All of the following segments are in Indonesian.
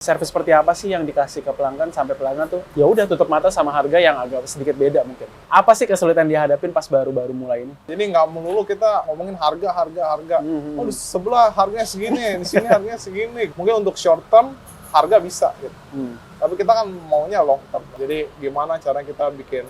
Servis seperti apa sih yang dikasih ke pelanggan sampai pelanggan tuh ya udah tutup mata sama harga yang agak sedikit beda mungkin. Apa sih kesulitan dihadapin pas baru-baru mulai ini? Jadi nggak melulu kita ngomongin harga. Oh di sebelah harganya segini, di sini harganya segini. Mungkin untuk short term harga bisa gitu. Tapi kita kan maunya long term. Jadi gimana cara kita bikin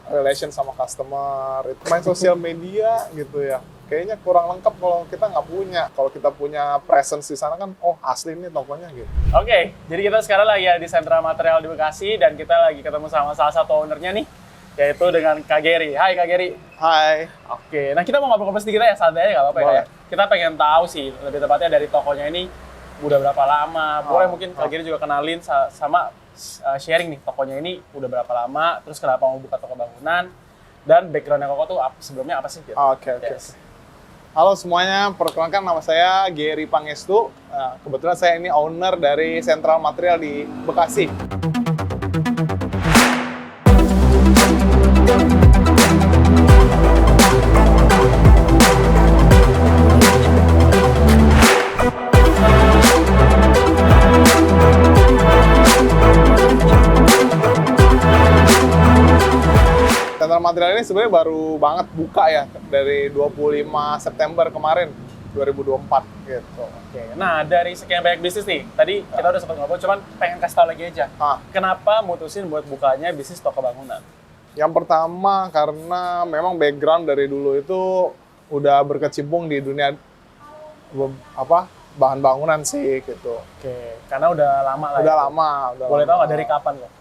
relation sama customer, itu main sosial media gitu ya. Kayaknya kurang lengkap kalau kita nggak punya. Kalau kita punya presence di sana kan, oh asli ini tokonya gitu. Oke, jadi kita sekarang lagi di Sentra Material di Bekasi dan kita lagi ketemu sama salah satu ownernya nih, yaitu dengan Kak Gary. Hai Kak Gary. Hai. Oke, nah kita mau ngobrol-ngobrol sedikit ya, santai aja nggak apa-apa ya. Kita pengen tahu sih, lebih tepatnya dari tokonya ini udah berapa lama. Boleh mungkin Kak Gary juga kenalin sama sharing nih, tokonya ini udah berapa lama, terus kenapa mau buka toko bangunan, dan backgroundnya Koko tuh sebelumnya apa sih? Gitu. Oke. Halo semuanya, perkenalkan nama saya Gary Pangestu. Kebetulan saya ini owner dari Sentral Material di Bekasi. Sentral Material ini sebenarnya baru banget buka ya, dari 25 September kemarin, 2024 gitu. Oke, nah dari sekian banyak bisnis nih, tadi kita udah sempat ngobrol, cuman pengen kasih tau lagi aja. Kenapa mutusin buat bukanya bisnis toko bangunan? Yang pertama karena memang background dari dulu itu udah berkecimpung di dunia bahan bangunan sih gitu. Oke, karena udah lama lah. Udah ya. lama. Boleh tahu nggak dari kapan kok?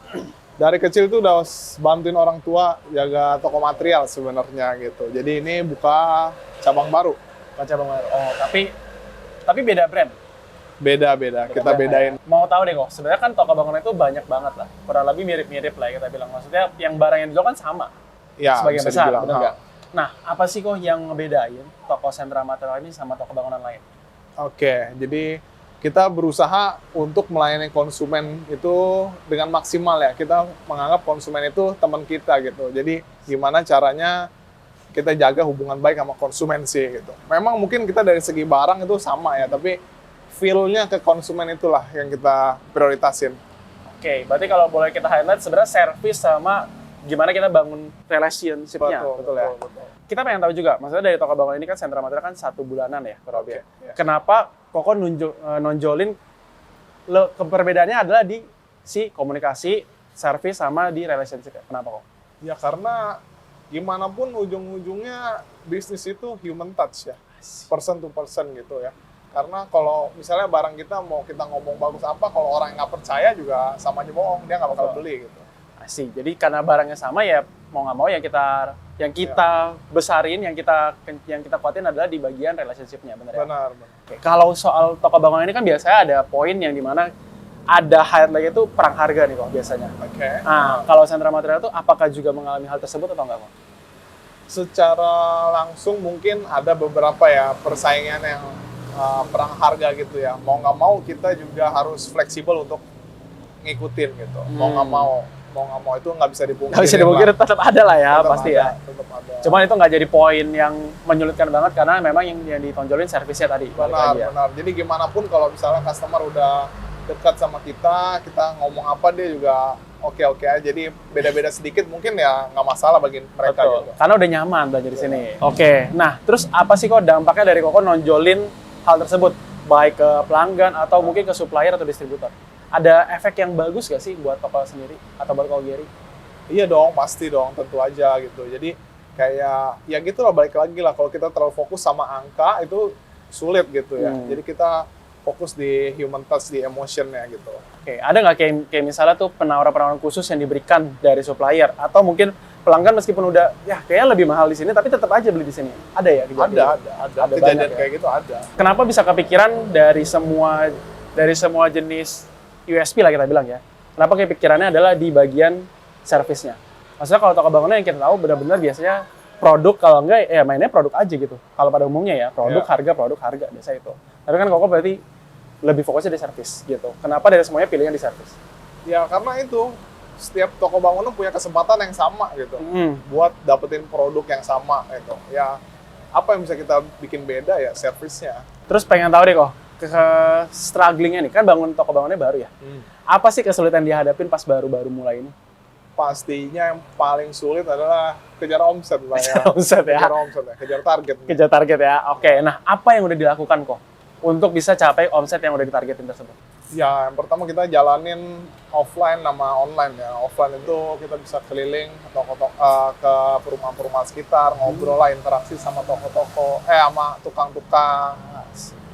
Dari kecil tuh udah bantuin orang tua jaga toko material sebenarnya gitu. Jadi ini buka cabang baru. Cabang baru. Oh, tapi beda brand. Beda. Kita bedain. Ya. Mau tahu deh kok, sebenarnya kan toko bangunan itu banyak banget lah. Kurang lebih mirip-mirip lah kita bilang. Maksudnya yang barang yang dijual kan sama. Ya, sebagian bisa besar, dibilang. benar nggak? Nah, apa sih kok yang ngebedain toko Sentra Material ini sama toko bangunan lain? Oke, jadi kita berusaha untuk melayani konsumen itu dengan maksimal ya. Kita menganggap konsumen itu teman kita gitu. Jadi gimana caranya kita jaga hubungan baik sama konsumen sih gitu. Memang mungkin kita dari segi barang itu sama ya, tapi feel-nya ke konsumen itulah yang kita prioritasin. Oke, berarti kalau boleh kita highlight sebenarnya service sama gimana kita bangun relationship-nya. Betul ya. Kita pengen tahu juga, maksudnya dari toko bangunan ini kan Sentra Material kan 1 bulanan ya, kurang lebih. Ya. Kenapa Koko nonjolin perbedaannya adalah di si komunikasi, service sama di relationship. Kenapa kok? Ya karena gimana pun ujung-ujungnya bisnis itu human touch ya, person to person gitu ya. Karena kalau misalnya barang kita mau kita ngomong bagus apa, kalau orang yang nggak percaya juga sama aja bohong, dia nggak bakal beli gitu. Asik. Jadi karena barangnya sama ya mau nggak mau yang kita besarin, yang kita kuatin adalah di bagian relationship-nya, benar ya? Benar. Oke. Kalau soal toko bangunan ini kan biasanya ada poin yang dimana ada highlight lagi itu perang harga nih kok biasanya. Oke. Nah, kalau Sentra Material itu apakah juga mengalami hal tersebut atau enggak kok? Secara langsung mungkin ada beberapa ya persaingan yang perang harga gitu ya. Mau nggak mau kita juga harus fleksibel untuk ngikutin gitu. Mau nggak mau itu nggak bisa dipungkiri. Nggak bisa dipungkiri, tetap ada lah ya, Tetap pasti ada, ya. Tetap ada. Cuman itu nggak jadi poin yang menyulitkan banget karena memang yang ditonjolin servisnya tadi. Benar. Jadi gimana pun kalau misalnya customer udah dekat sama kita ngomong apa dia juga oke aja. Jadi beda-beda sedikit mungkin ya nggak masalah bagi mereka. Betul. Gitu. Karena udah nyaman belajar di sini. Oke. Nah, terus apa sih kok dampaknya dari Koko nonjolin hal tersebut? Baik ke pelanggan atau mungkin ke supplier atau distributor? Ada efek yang bagus gak sih buat toko sendiri atau buat Koko Gary? Iya dong, pasti dong, tentu aja gitu. Jadi kayak ya gitu lah, balik lagi lah, kalau kita terlalu fokus sama angka itu sulit gitu ya. Jadi kita fokus di human touch, di emotionnya gitu. Oke, ada nggak kayak misalnya tuh penawaran-penawaran khusus yang diberikan dari supplier atau mungkin pelanggan meskipun udah ya kayaknya lebih mahal di sini tapi tetap aja beli di sini? Ada ya kejadian? Ada kejadian kayak gitu ada. Kenapa bisa kepikiran dari semua jenis USP lah kita bilang ya? Kenapa kepikirannya adalah di bagian servisnya? Maksudnya kalau toko bangunan yang kita tahu benar-benar biasanya produk, kalau enggak ya mainnya produk aja gitu. Kalau pada umumnya ya produk harga biasa itu. Tapi kan Koko berarti lebih fokusnya di servis gitu. Kenapa dari semuanya pilihnya di servis? Ya karena itu setiap toko bangunan punya kesempatan yang sama gitu, buat dapetin produk yang sama gitu. Ya apa yang bisa kita bikin beda ya servisnya. Terus pengen tahu deh kok, strugglingnya nih, kan toko bangunnya baru ya. Apa sih kesulitan dihadapin pas baru-baru mulai ini? Pastinya yang paling sulit adalah kejar omset lah ya. Omset ya. Kejar omset ya, kejar target. Kejar target ya. Oke, nah apa yang udah dilakukan kok untuk bisa capai omset yang udah ditargetin tersebut? Ya, yang pertama kita jalanin offline sama online ya. Offline itu kita bisa keliling ke perumahan-perumahan sekitar, ngobrol lah, interaksi sama toko-toko, sama tukang-tukang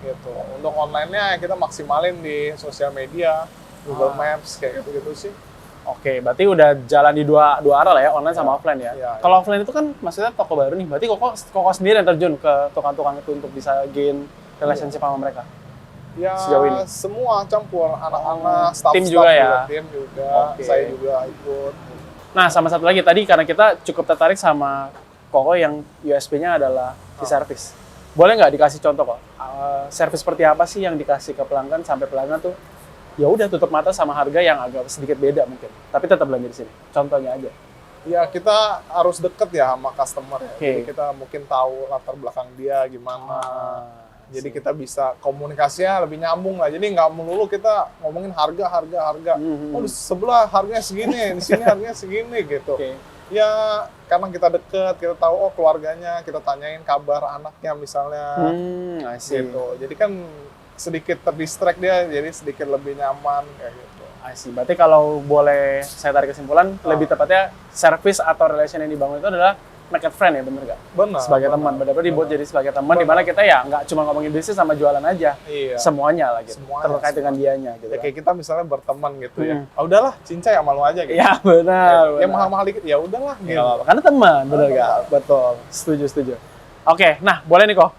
gitu. Untuk online-nya kita maksimalin di sosial media, Google Maps kayak gitu-gitu sih. Oke, berarti udah jalan di dua arah lah ya, online sama offline ya. Ya. Kalau offline itu kan maksudnya toko baru nih, berarti koko sendiri yang terjun ke tukang-tukang itu untuk bisa gain relationship sama mereka. Ya, sejauh ini? semua campur, anak-anak, staff-staff tim juga ya? Tim juga, Oke. saya juga ikut. Nah, sama satu lagi tadi karena kita cukup tertarik sama Koko yang USP-nya adalah di service. Boleh nggak dikasih contoh kok? Service seperti apa sih yang dikasih ke pelanggan sampai pelanggan tuh ya udah tutup mata sama harga yang agak sedikit beda mungkin, tapi tetap belanja di sini. Contohnya aja. Ya, kita harus deket ya sama customer. Ya. Oke. Jadi kita mungkin tahu latar belakang dia gimana. Jadi kita bisa komunikasinya lebih nyambung lah. Jadi nggak melulu kita ngomongin harga. Oh, di sebelah harganya segini, di sini harganya segini gitu. Oke. Ya, karena kita deket, kita tahu oh keluarganya, kita tanyain kabar anaknya misalnya. I see. Gitu. Jadi kan sedikit terdistract dia, jadi sedikit lebih nyaman kayak gitu. I see. Berarti kalau boleh saya tarik kesimpulan, lebih tepatnya service atau relation yang dibangun itu adalah make it friend ya, bener nggak? Benar. Sebagai teman, benar-benar dibuat jadi sebagai teman, di mana kita ya nggak cuma ngomongin bisnis sama jualan aja, Iya. semuanya lah gitu, Semuanya, terkait dengan dianya gitu. Ya kan. kayak kita misalnya berteman gitu ya. Ah udahlah, cincai sama lu aja gitu. Ya benar. Yang mahal-mahal dikit ya udahlah Nggak gitu. apa-apa. Karena teman, bener nggak? Betul, setuju. Oke, nah boleh nih kok,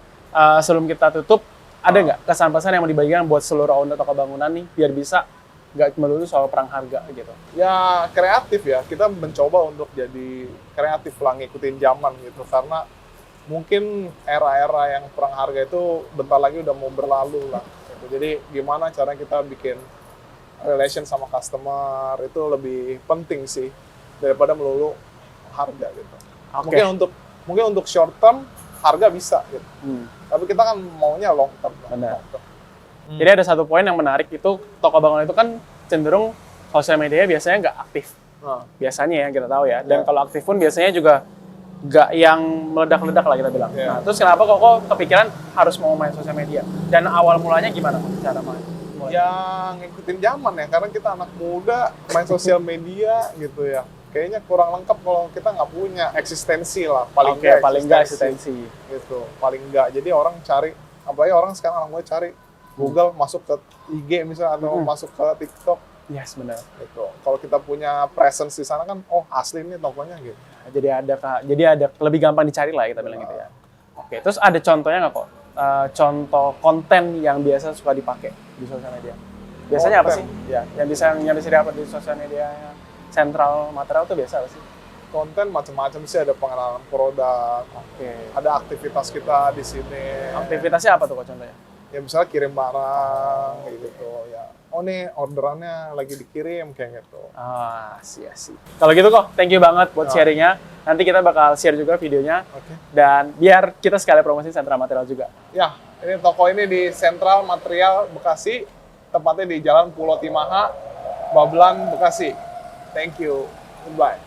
sebelum kita tutup, ada nggak kesan-pesan yang mau dibagikan buat seluruh owner toko bangunan nih, biar bisa nggak melulu soal perang harga gitu? Ya kreatif ya, kita mencoba untuk jadi kreatif lah, ngikutin zaman gitu. Karena mungkin era-era yang perang harga itu bentar lagi udah mau berlalu lah. Gitu. Jadi gimana cara kita bikin relation sama customer itu lebih penting sih daripada melulu harga gitu. Oke. Mungkin untuk short term harga bisa gitu. Tapi kita kan maunya long term. Benar. Jadi ada satu poin yang menarik itu, toko bangunan itu kan cenderung sosial media biasanya nggak aktif. Nah, Biasanya yang kita tahu ya. Dan Ya. kalau aktif pun biasanya juga nggak yang meledak-ledak lah kita bilang. Ya. Nah, terus kenapa kok kepikiran harus mau main sosial media? Dan awal mulanya gimana cara main? ya ngikutin zaman ya, karena kita anak muda main sosial media gitu ya. Kayaknya kurang lengkap kalau kita nggak punya eksistensi lah, paling Oke, paling nggak eksistensi. gitu, paling nggak. Jadi orang cari, apalagi orang sekarang anak muda cari Google, masuk ke IG misalnya atau masuk ke TikTok Yes, benar. gitu. Kalau kita punya presence di sana kan, oh asli nih tokonya gitu. Jadi ada lebih gampang dicari lah kita bilang gitu ya. Oke, terus ada contohnya nggak kok? Contoh konten yang biasa suka dipakai di sosial media. Biasanya apa sih? Konten. Ya, yang bisa dapat di sosial media Central Material tuh biasa apa sih? Konten macam-macam sih, ada pengenalan produk, Oke. ada aktivitas kita di sini. Aktivitasnya apa tuh kok contohnya? Ya misalnya kirim barang gitu ya. Oh nih orderannya lagi dikirim kayak gitu. Sih. Kalau gitu kok, thank you banget buat sharingnya. Nanti kita bakal share juga videonya. Oke. Dan biar kita sekali promosi Central Material juga. Ya, ini toko ini di Central Material Bekasi, tepatnya di Jalan Pulau Timaha, Babelan, Bekasi. Thank you. Goodbye.